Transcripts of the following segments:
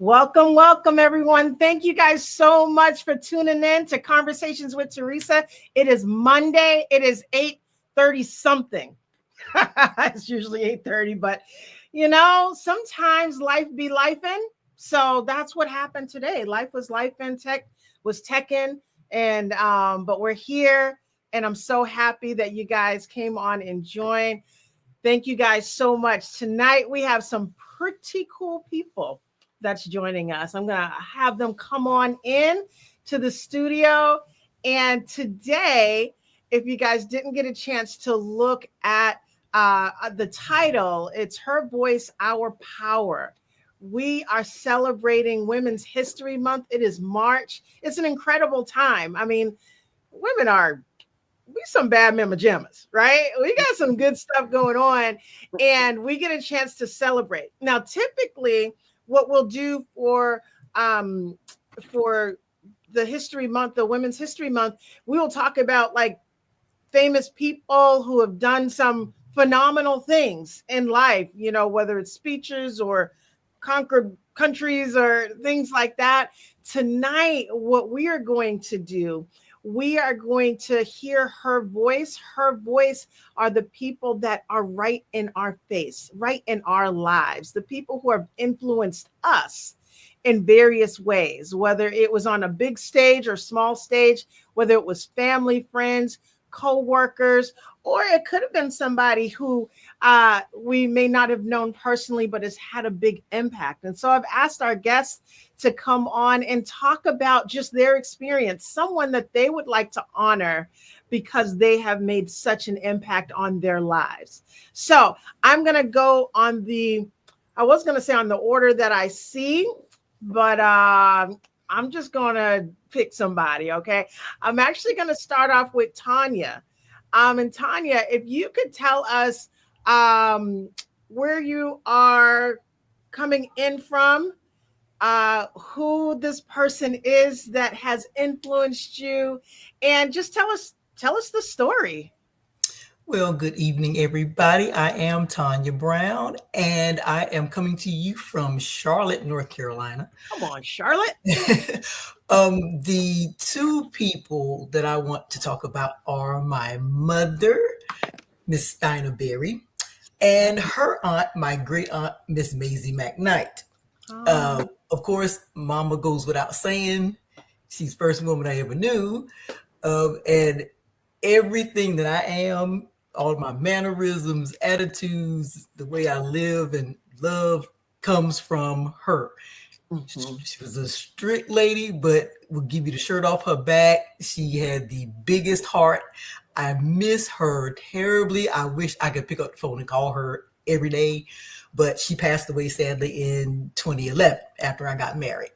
Welcome, welcome, everyone. Thank you guys so much for tuning in to Conversations with Teresa. It is Monday. It is 8:30 something. It's usually 8:30, but sometimes life be lifing. So that's what happened today. Life was life and tech was teching. And but we're here, and I'm so happy that you guys came on and joined. Thank you guys so much. Tonight we have some pretty cool people that's joining us. I'm gonna have them come on in to the studio. And today, if you guys didn't get a chance to look at the title, it's Her Voice, Our Power. We are celebrating Women's History Month. It is March. It's an incredible time. I mean, women are we some bad mama jammas, right? We got some good stuff going on, and we get a chance to celebrate. Now, typically, what we'll do for the History Month, the Women's History Month, we will talk about like famous people who have done some phenomenal things in life, whether it's speeches or conquered countries or things like that. Tonight, what we are going to do, we are going to hear her voice. Her voice are the people that are right in our face, right in our lives, the people who have influenced us in various ways, whether it was on a big stage or small stage, whether it was family, friends, co-workers, or it could have been somebody who we may not have known personally, but has had a big impact. And so I've asked our guests to come on and talk about just their experience, someone that they would like to honor because they have made such an impact on their lives. So I'm going to go on I was going to say on the order that I see, but I'm just going to pick somebody, okay? I'm actually going to start off with Tanya. And Tanya, if you could tell us where you are coming in from, who this person is that has influenced you, and just tell us the story. Well, good evening, everybody. I am Tanya Brown, and I am coming to you from Charlotte, North Carolina. Come on, Charlotte. The two people that I want to talk about are my mother, Miss Steiner Berry, and her aunt, my great aunt, Miss Maisie McKnight. Of course, Mama goes without saying. She's the first woman I ever knew, and everything that I am, all my mannerisms, attitudes, the way I live and love comes from her. Mm-hmm. She was a strict lady, but would give you the shirt off her back. She had the biggest heart. I miss her terribly. I wish I could pick up the phone and call her every day, but she passed away sadly in 2011 after I got married.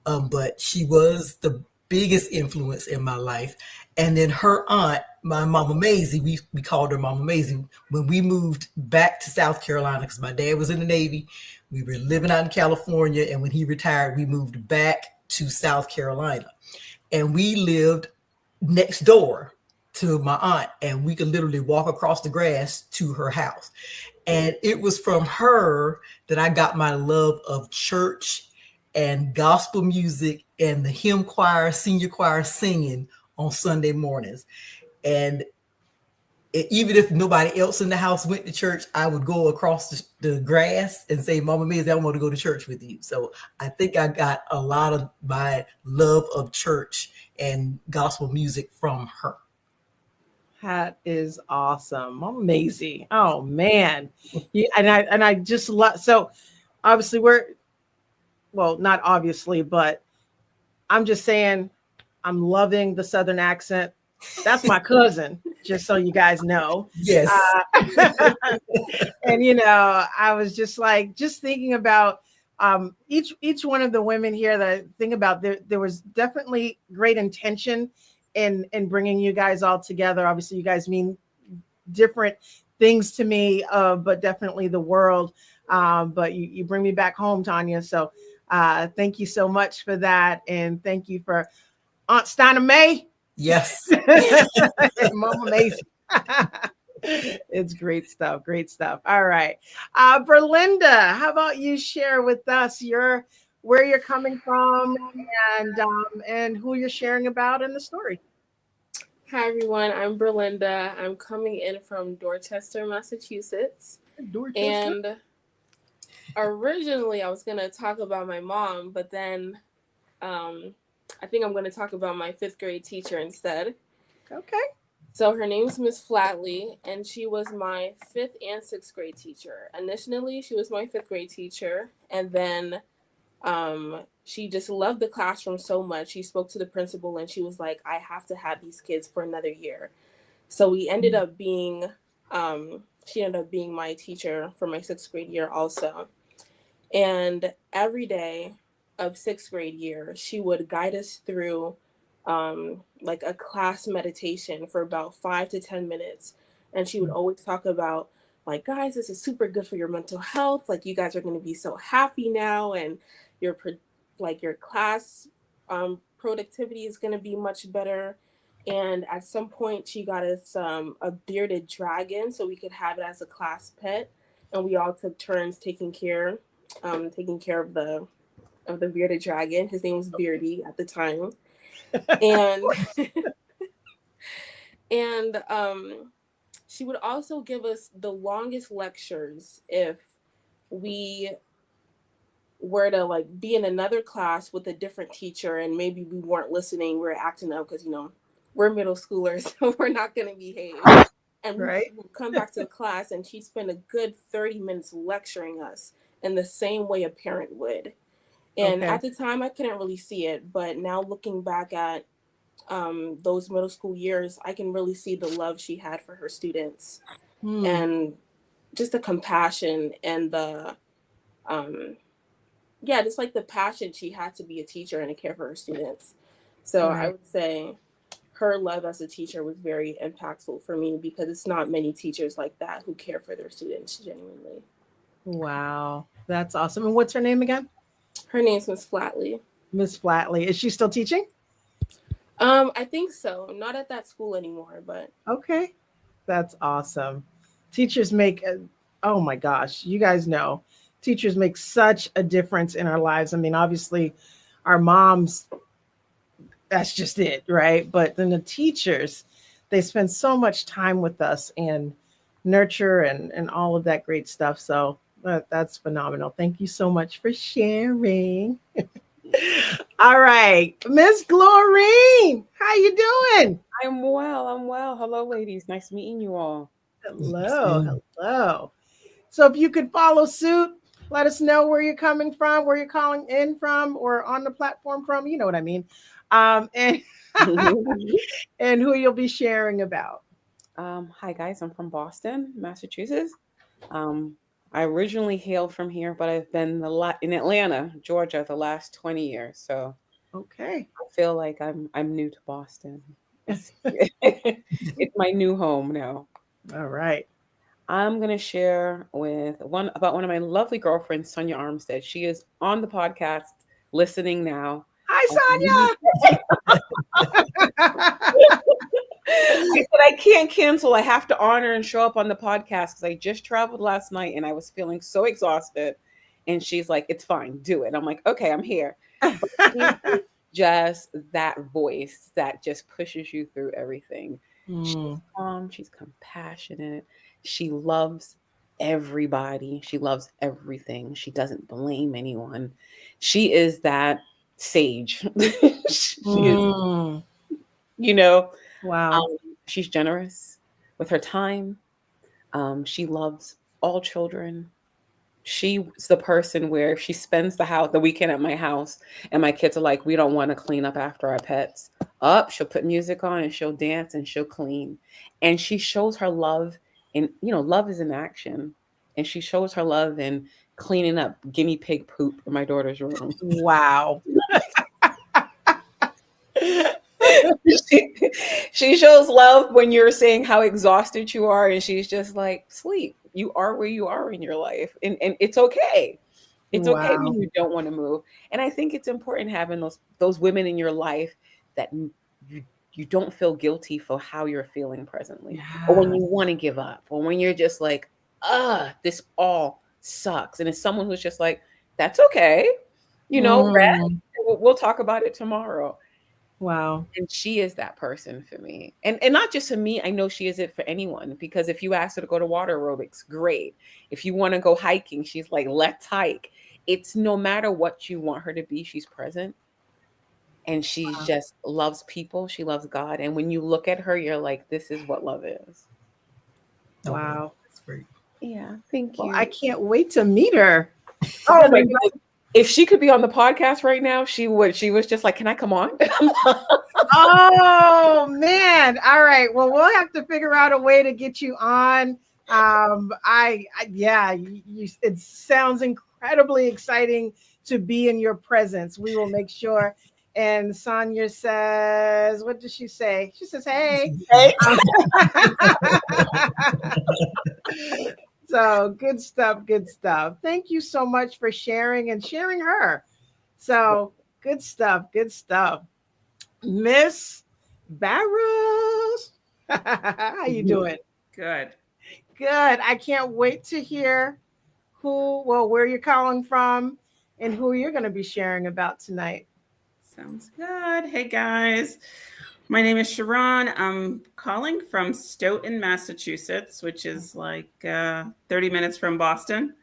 But she was the biggest influence in my life. And then her aunt, my Mama Maisie, we called her Mama Maisie, when we moved back to South Carolina, because my dad was in the Navy. We were living out in California, and when he retired, we moved back to South Carolina. And we lived next door to my aunt, and we could literally walk across the grass to her house. And it was from her that I got my love of church and gospel music and the hymn choir, senior choir singing on Sunday mornings. And even if nobody else in the house went to church, I would go across the grass and say, Mama Maisie, I want to go to church with you. So I think I got a lot of my love of church and gospel music from her. That is awesome. Mama Maisie. Oh man. And I just love, so obviously not obviously, but I'm just saying I'm loving the Southern accent. That's my cousin, just so you guys know. Yes. And I was just thinking about each one of the women here that I think about. There was definitely great intention in bringing you guys all together. Obviously, you guys mean different things to me, but definitely the world. But you bring me back home, Tanya. So thank you so much for that, and thank you for Aunt Steiner May. Yes. Mama Maisie. It's great stuff. Great stuff. All right. Berlinda, how about you share with us where you're coming from, and who you're sharing about in the story. Hi everyone, I'm Berlinda. I'm coming in from Dorchester, Massachusetts. Dorchester. And originally I was going to talk about my mom, but then um, I think I'm going to talk about my fifth grade teacher instead. Okay. So her name's Miss Flatley, and she was my fifth and sixth grade teacher. Initially, she was my fifth grade teacher, and then she just loved the classroom so much. She spoke to the principal, and she was like, "I have to have these kids for another year." So we ended up being, she ended up being my teacher for my sixth grade year also. And every day of sixth grade year, she would guide us through like a class meditation for about 5 to 10 minutes. And she would always talk about, like, guys, this is super good for your mental health. Like, you guys are going to be so happy now, and your like your class productivity is going to be much better. And at some point, she got us a bearded dragon so we could have it as a class pet, and we all took turns taking care of the bearded dragon. His name was Beardy at the time, and and she would also give us the longest lectures if we were to like be in another class with a different teacher and maybe we weren't listening, we were acting up because we're middle schoolers, so we're not going to behave. And we Right. would come back to the class and she'd spend a good 30 minutes lecturing us in the same way a parent would. And Okay. at the time, I couldn't really see it, but now looking back at those middle school years, I can really see the love she had for her students Hmm. and just the compassion and um, yeah, just like the passion she had to be a teacher and to care for her students. So I Right. would say her love as a teacher was very impactful for me because it's not many teachers like that who care for their students genuinely. Wow. That's awesome. And what's her name again? Her name's Miss Flatley. Miss Flatley. Is she still teaching? I think so. Not at that school anymore, but Okay. That's awesome. Teachers make, oh my gosh, you guys know, teachers make such a difference in our lives. I mean, obviously, our moms, that's just it, right? But then the teachers, they spend so much time with us and nurture and all of that great stuff. So that's phenomenal. Thank you so much for sharing. All right, Miss Glorine, how you doing? I'm well. I'm well. Hello, ladies. Nice meeting you all. Hello, hello. So if you could follow suit, let us know where you're coming from, where you're calling in from, or on the platform from. You know what I mean, and and who you'll be sharing about. Hi, guys. I'm from Boston, Massachusetts. Um, I originally hailed from here, but I've been in Atlanta, Georgia, the last 20 years. So Okay. I feel like I'm new to Boston. It's it's my new home now. All right. I'm gonna share with one of my lovely girlfriends, Sonia Armstead. She is on the podcast, listening now. Hi, Sonia. I said I can't cancel. I have to honor and show up on the podcast because I just traveled last night and I was feeling so exhausted. And she's like, "It's fine, do it." I'm like, "Okay, I'm here." But she is just that voice that just pushes you through everything. She's Mm, calm. She's compassionate. She loves everybody. She loves everything. She doesn't blame anyone. She is that sage. She is, mm. you know. Wow. Um, she's generous with her time. She loves all children. She's the person where she spends the weekend at my house, and my kids are like, "We don't want to clean up after our pets." Up, she'll put music on and she'll dance and she'll clean, and she shows her love. And love is in action, and she shows her love in cleaning up guinea pig poop in my daughter's room. Wow. she, she shows love when you're saying how exhausted you are, and she's just like, "Sleep, you are where you are in your life, and it's okay. It's okay when Wow. you don't want to move." And I think it's important having those women in your life that you don't feel guilty for how you're feeling presently, or when Yes. you want to give up, or when you're just like, this all sucks." And it's someone who's just like, "That's okay. you know, rest. Mm, We'll talk about it tomorrow. wow. And she is that person for me. And not just for me, I know she is it for anyone. Because if you ask her to go to water aerobics, great. If you want to go hiking, she's like, let's hike. It's no matter what you want her to be, she's present. And she just loves people. She loves God. And when you look at her, you're like, this is what love is. Oh, wow. Wow. That's great. Yeah, thank Well, you. I can't wait to meet her. Oh Because my I goodness. If she could be on the podcast right now, she would. She was just like, can I come on? Oh man. All right. Well, we'll have to figure out a way to get you on. Yeah, it sounds incredibly exciting to be in your presence. We will make sure. And Sonia says, what does she say? She says, hey. Hey. So good stuff. Good stuff. Thank you so much for sharing and sharing her. So good stuff. Good stuff. Miss Barrows. How you doing? Good. Good. I can't wait to hear where you're calling from and who you're going to be sharing about tonight. Sounds good. Hey guys. My name is Sharon. I'm calling from Stoughton, Massachusetts, which is like 30 minutes from Boston.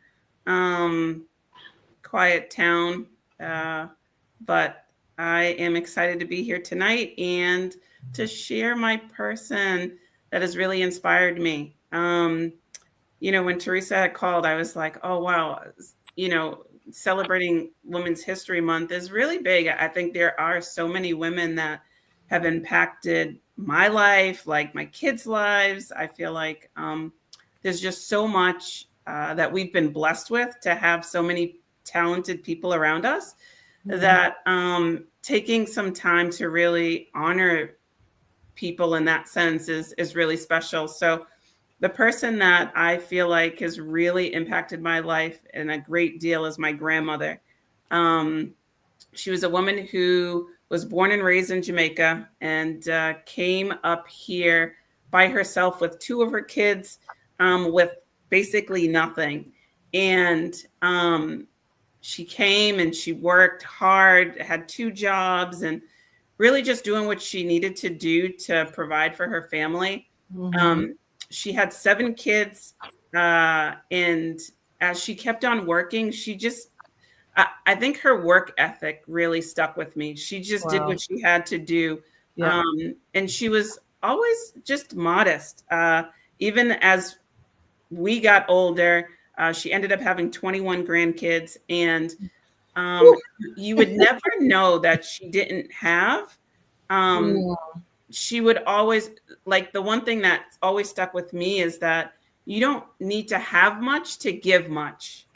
Quiet town. But I am excited to be here tonight and to share my person that has really inspired me. When Teresa had called, I was like, oh, wow, celebrating Women's History Month is really big. I think there are so many women that have impacted my life, like my kids' lives. I feel like there's just so much that we've been blessed with to have so many talented people around us that taking some time to really honor people in that sense is really special. So the person that I feel like has really impacted my life in a great deal is my grandmother. She was a woman who was born and raised in Jamaica and came up here by herself with two of her kids with basically nothing. And she came and she worked hard, had two jobs, and really just doing what she needed to do to provide for her family. Mm-hmm. She had 7 kids, and as she kept on working, I think her work ethic really stuck with me. She just did Wow. what she had to do. Yeah. And she was always just modest. Even as we got older, she ended up having 21 grandkids. And you would never know that she didn't have. Mm, She would always, like, the one thing that's always stuck with me is that you don't need to have much to give much.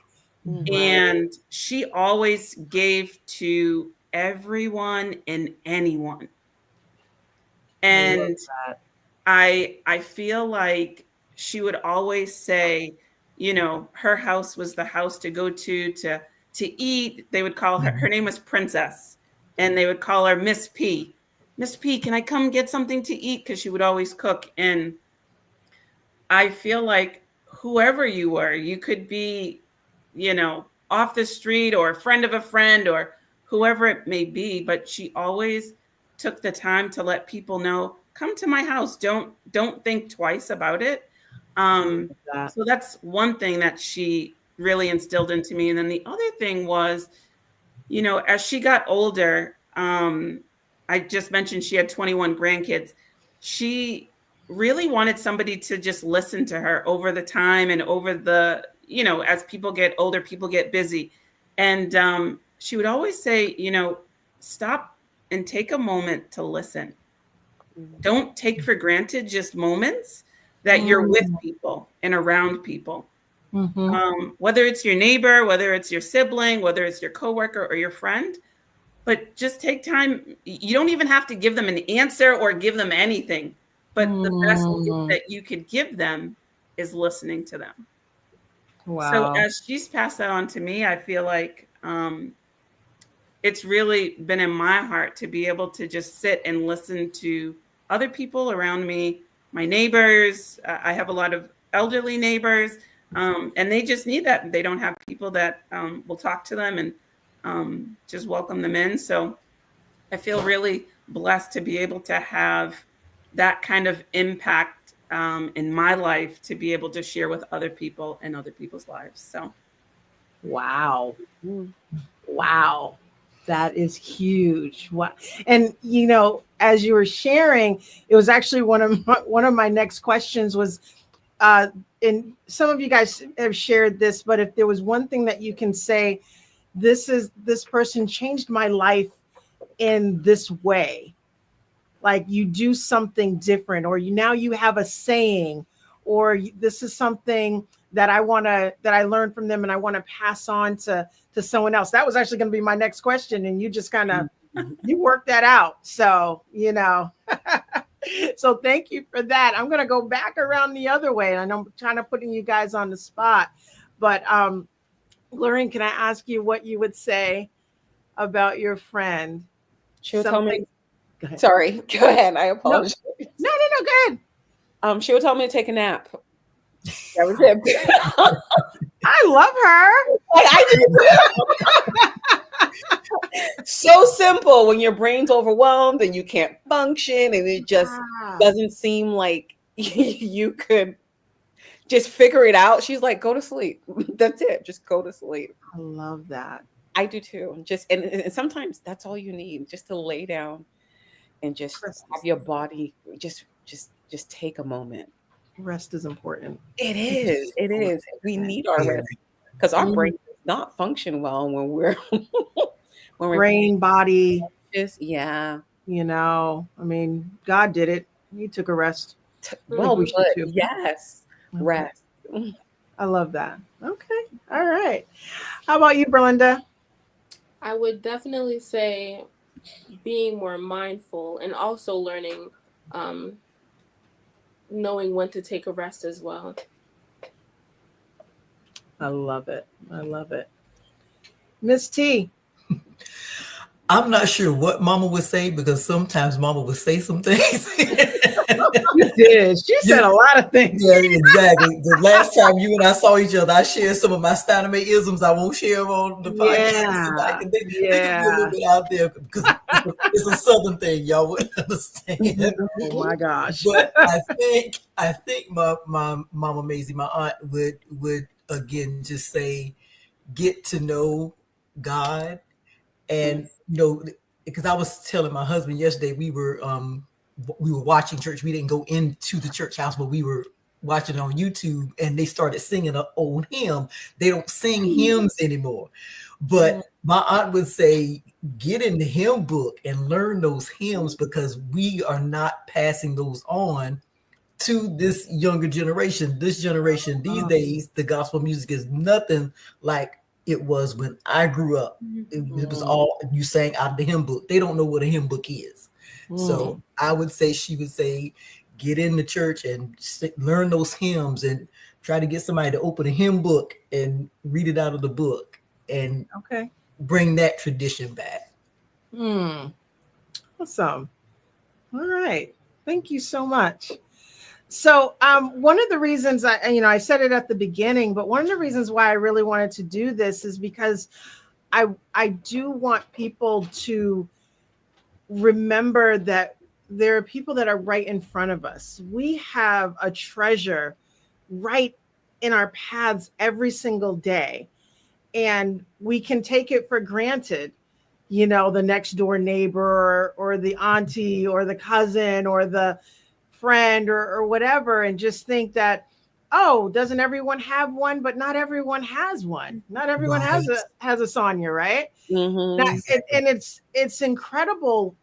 right. And she always gave to everyone and anyone. I love And that. I feel like she would always say, her house was the house to go to eat. They would call her name was Princess, and they would call her Miss P. Miss P, can I come get something to eat? Because she would always cook. And I feel like whoever you were, you could be, off the street or a friend of a friend or whoever it may be, but she always took the time to let people know, come to my house. Don't think twice about it. That. So that's one thing that she really instilled into me. And then the other thing was, as she got older, I just mentioned she had 21 grandkids. She really wanted somebody to just listen to her over the time and over the, as people get older, people get busy. And she would always say, stop and take a moment to listen. Don't take for granted just moments that you're with people and around people. Mm-hmm. Whether it's your neighbor, whether it's your sibling, whether it's your coworker or your friend, but just take time. You don't even have to give them an answer or give them anything, but the best gift that you could give them is listening to them. So Wow. as she's passed that on to me, I feel like it's really been in my heart to be able to just sit and listen to other people around me, my neighbors. I have a lot of elderly neighbors, and they just need that. They don't have people that will talk to them. And just welcome them in. So I feel really blessed to be able to have that kind of impact in my life, to be able to share with other people and other people's lives. So, Wow. Mm. Wow. That is huge. Wow. And you know, as you were sharing, it was actually one of my next questions was uh and some of you guys have shared this, but if there was one thing that you can say, this person changed my life in this way, like you do something different, or now you have a saying, or this is something that I learned from them and I want to pass on to someone else. That was actually going to be my next question, and you just kind of you worked that out. So, you know, so thank you for that. I'm going to go back around the other way, and I'm kind of putting you guys on the spot, but Lorraine, can I ask you what you would say about your friend? She'll tell me. Something. Go ahead. Sorry, go ahead. I No, apologize. no. Go ahead. She would tell me to take a nap. That was it. I love her. Like, I do too. So simple when your brain's overwhelmed and you can't function and it just Ah, doesn't seem like you could just figure it out. She's like, go to sleep. That's it. Just go to sleep. I love that. I do too. And sometimes that's all you need, just to lay down and just have your body just take a moment. Rest is important. It is. It is. We need our Very. rest because our brain Mm, does not function well when we're when we're brain, body, just yeah. you know, I mean, God did it. He took a rest. I think Well we should put. too. Yes. Okay. Rest. I love that. Okay. All right. How about you, Belinda? I would definitely say being more mindful and also learning, um, knowing when to take a rest as well. I love it. I love it. Miss T. I'm not sure what Mama would say, because sometimes Mama would say some things. She did. She said a lot of things. Yeah, exactly. The last time you and I saw each other, I shared some of my Steinway isms. I won't share them on the podcast tonight. Yeah. They can be a little bit out there because it's a Southern thing. Y'all wouldn't understand. Oh my gosh. But I think my Mama Maisie, my aunt, would again just say, get to know God. And because I was telling my husband yesterday, we were watching church. We didn't go into the church house, but we were watching it on YouTube, and they started singing an old hymn. They don't sing hymns anymore. But my aunt would say, get in the hymn book and learn those hymns, because we are not passing those on to this younger generation. This generation these days, the gospel music is nothing like it was when I grew up. It was all you sang out of the hymn book. They don't know what a hymn book is. So I would say, she would say, get in the church and learn those hymns, and try to get somebody to open a hymn book and read it out of the book, and Okay. bring that tradition back. Awesome. All right. Thank you so much. So, one of the reasons I said it at the beginning, but one of the reasons why I really wanted to do this is because I do want people to remember that there are people that are right in front of us. We have a treasure right in our paths every single day, and we can take it for granted. The next door neighbor, or the auntie, or the cousin, or the friend, or whatever, and just think that, oh, doesn't everyone have one? But not everyone has one. Not everyone Right. has a Sonia, right? Mm-hmm. And it's incredible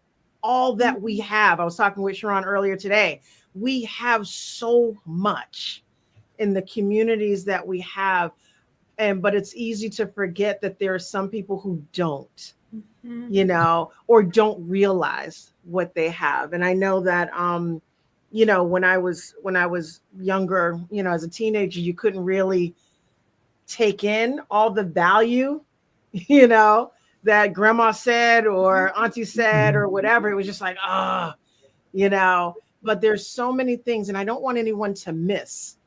all that we have. I was talking with Sharon earlier today. We have so much in the communities that we have, but it's easy to forget that there are some people who don't, or don't realize what they have. And I know that when I was younger, as a teenager, you couldn't really take in all the value, that grandma said, or auntie said, or whatever. It was just like, but there's so many things, and I don't want anyone to miss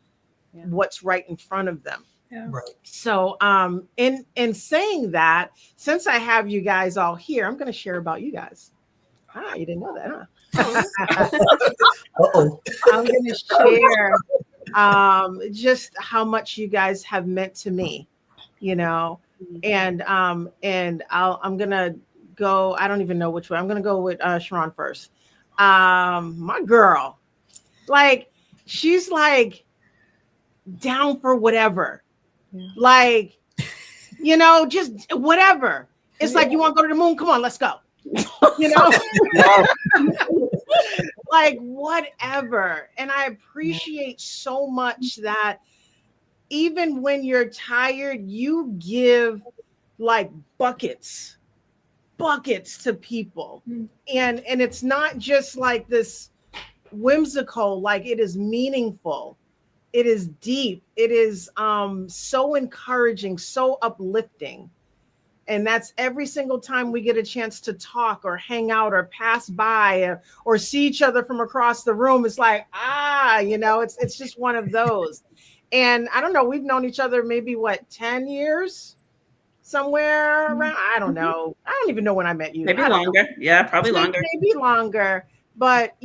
what's right in front of them. Yeah. Right. So in saying that, since I have you guys all here, I'm going to share about you guys. Ah, you didn't know that, huh? Uh-oh. I'm going to share just how much you guys have meant to me, you know, and I'm going to go, I don't even know which way. I'm going to go with Sharon first. My girl, like, she's like down for whatever. Yeah. Like, just whatever. It's like, you want to go to the moon? Come on, let's go. You know, Yeah. like whatever. And I appreciate so much that even when you're tired, you give like buckets to people. And it's not just like this whimsical, like it is meaningful. It is deep. It is so encouraging, so uplifting. And that's every single time we get a chance to talk or hang out or pass by or see each other from across the room. It's like, it's just one of those. And I don't know, we've known each other maybe 10 years somewhere around. I don't know. I don't even know when I met you. Maybe I don't know. longer. Yeah, probably longer. Maybe longer. But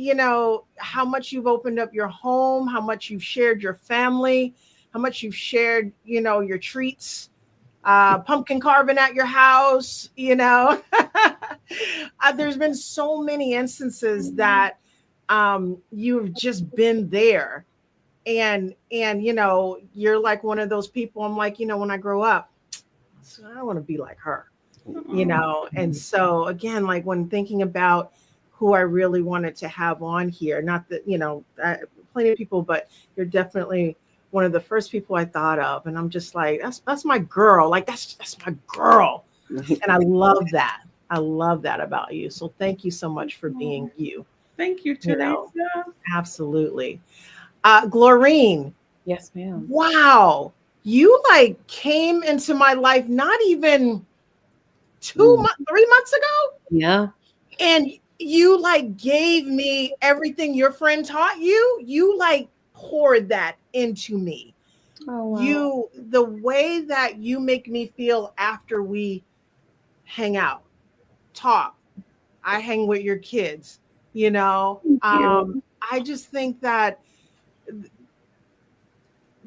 how much you've opened up your home, how much you've shared your family, how much you've shared, your treats, pumpkin carving at your house, there's been so many instances that you've just been there. And you're like one of those people. I'm like, when I grow up, I want to be like her, And so again, like when thinking about who I really wanted to have on here, not that, plenty of people, but you're definitely one of the first people I thought of. And I'm just like, that's my girl. Like, that's my girl. And I love that. I love that about you. So thank you so much for being you. Thank you, Teresa. Absolutely. Glorine. Yes, ma'am. Wow. You like came into my life not even 3 months ago. Yeah. And you like gave me everything your friend taught you. You like poured that into me. Oh, wow. The way that you make me feel after we hang out, talk, I hang with your kids, I just think that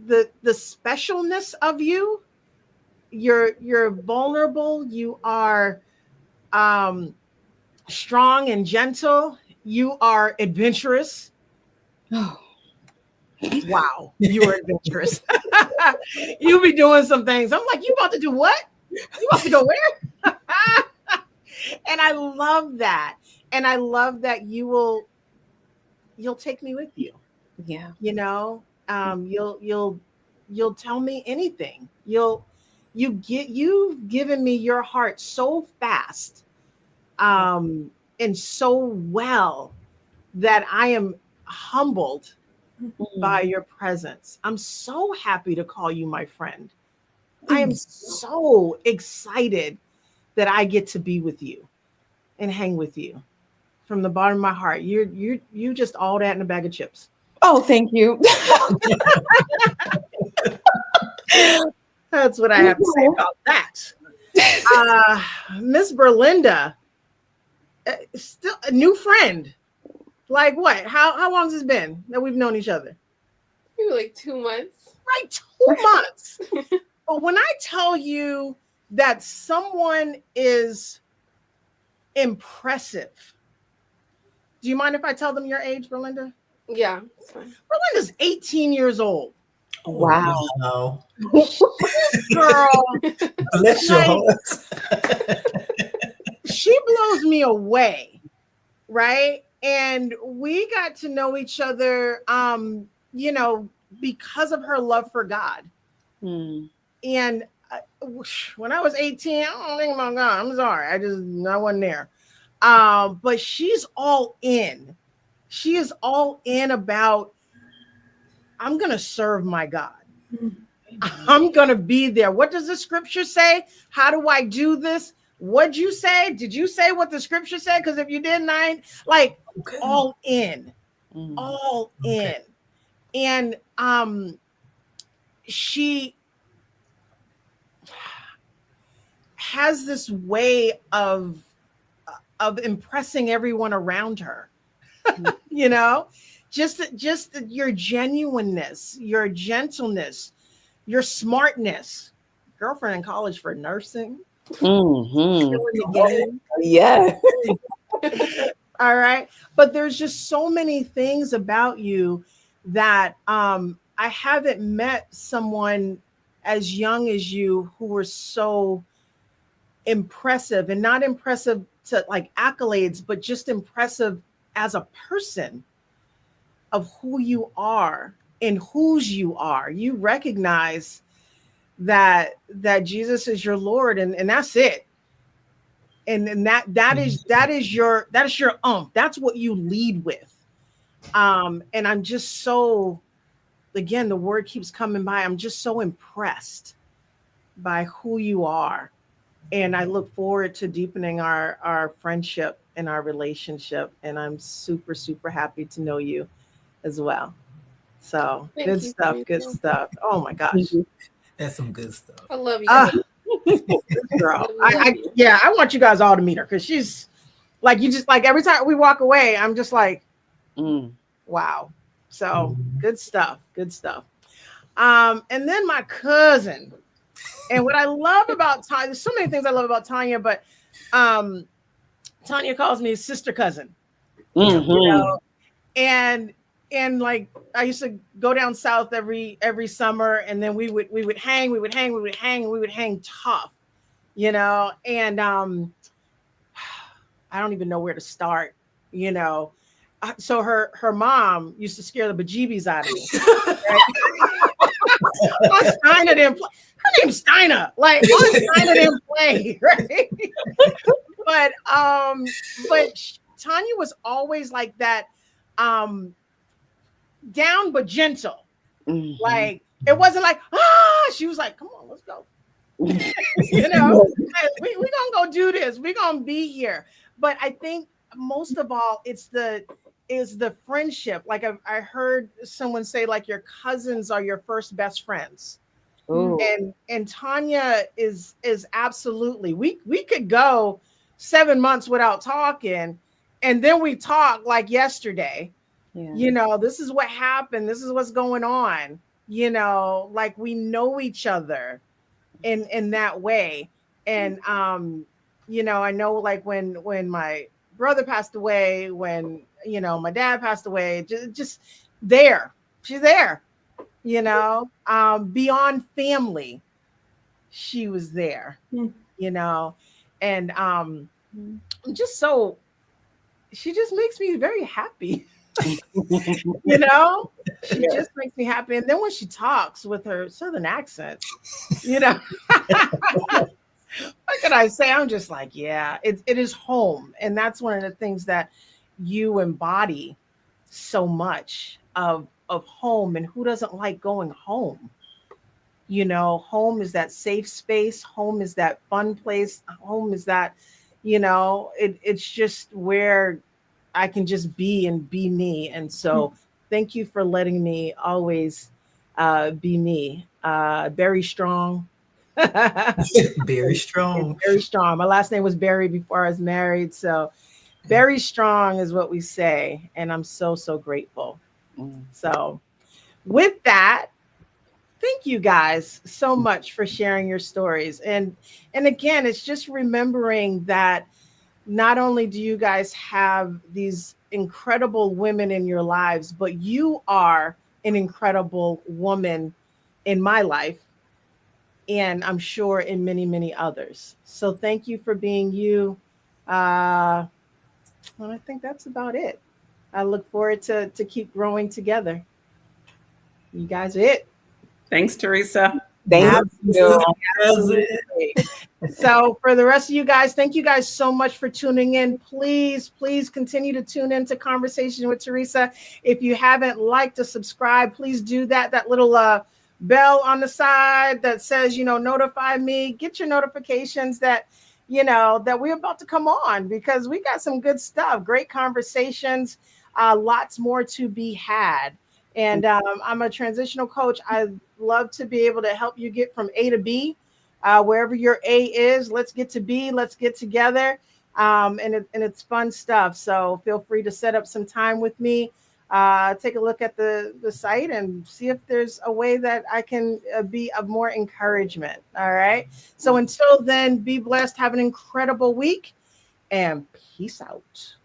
the specialness of you're vulnerable, you are strong and gentle, you are adventurous. Oh. Wow, you are adventurous. You be doing some things. I'm like, you about to do what? You about to go where? And I love that. And I love that you'll take me with you. Yeah. You'll tell me anything. You've given me your heart so fast, and so well, that I am humbled by your presence. I'm so happy to call you my friend. I am so excited that I get to be with you and hang with you from the bottom of my heart. You just all that in a bag of chips. Oh, thank you. That's what I have to say about that. Miss Berlinda, still a new friend. Like what? How long has it been that we've known each other? Maybe like 2 months. Right, 2 months. But when I tell you that someone is impressive, do you mind if I tell them your age, Berlinda? Yeah, it's fine. Berlinda's 18 years old. Wow. Girl. Bless your heart. She blows me away, right? And we got to know each other, because of her love for God. And when I was 18, I don't think about God. I'm sorry. I wasn't there. But she's all in. She is all in about, I'm going to serve my God. I'm going to be there. What does the scripture say? How do I do this? What'd you say? Did you say what the scripture said? Because if you didn't, I ain't like all in, all in. And she has this way of impressing everyone around her. You know, just your genuineness, your gentleness, your smartness. Girlfriend in college for nursing, Mm-hmm. still in the game. Yeah. All right. But there's just so many things about you that I haven't met someone as young as you who were so impressive, and not impressive to like accolades, but just impressive as a person of who you are and whose you are. You recognize that Jesus is your Lord, and that's it. And that is your that's what you lead with. And I'm just so, again, the word keeps coming by. I'm just so impressed by who you are. And I look forward to deepening our friendship and our relationship. And I'm super, super happy to know you as well. So Thank good you, stuff, good Teresa. stuff. Oh my gosh. That's some good stuff. I love you. Ah, girl. I love I you. yeah, I want you guys all to meet her because she's like, you just like every time we walk away, I'm just like, Mm. wow. So good stuff, good stuff. And then my cousin. And what I love about Tanya, there's so many things I love about Tanya, but um Tanya calls me sister cousin, you Mm-hmm. know, and like I used to go down south every summer, and then we would hang, and we would hang tough, you know, and I don't even know where to start, you know. So her mom used to scare the bejeebies out of me. Right? Aunt Steiner didn't play. Her name's Steiner. Like Aunt Steiner didn't play, right? But Tanya was always like that, down but gentle. Mm-hmm. Like it wasn't like, she was like, come on, let's go. You know, we gonna go do this. We gonna be here. But I think most of all, is the friendship. Like I heard someone say, like your cousins are your first best friends. Ooh. And Tanya is absolutely, we could go 7 months without talking, and then we talk like yesterday. Yeah. You know, this is what happened, this is what's going on, you know, like we know each other in that way. And you know, I know like when my brother passed away, when you know my dad passed away, just there, she's there, you know, beyond family, she was there, Hmm. you know. And Mm. just so, she just makes me very happy. You know, she Yeah. just makes me happy. And then when she talks with her southern accent, you know, what can I say? I'm just like, yeah, it is home. And that's one of the things that you embody so much of home. And who doesn't like going home? You know, home is that safe space, home is that fun place, home is that, you know, it's just where I can just be and be me. And so thank you for letting me always be me. Very strong. Very strong. Very strong. My last name was Barry before I was married. So very strong is what we say. And I'm so, so grateful. Mm. So with that, thank you guys so much for sharing your stories. And again, it's just remembering that not only do you guys have these incredible women in your lives, but you are an incredible woman in my life, and I'm sure in many, many others. So thank you for being you. And I think that's about it. I look forward to keep growing together. You guys are it. Thanks, Teresa. Thank Love you, you. sister cousin. Absolutely. So for the rest of you guys, thank you guys so much for tuning in. Please, please continue to tune into Conversation with Teresa. If you haven't liked or subscribed, please do that. That little bell on the side that says, you know, notify me. Get your notifications that, you know, that we're about to come on, because we got some good stuff, great conversations, lots more to be had. And I'm a transitional coach. I love to be able to help you get from A to B, Wherever your A is, let's get to B, let's get together. And it's fun stuff. So feel free to set up some time with me. Take a look at the site and see if there's a way that I can be of more encouragement. All right. So until then, be blessed. Have an incredible week and peace out.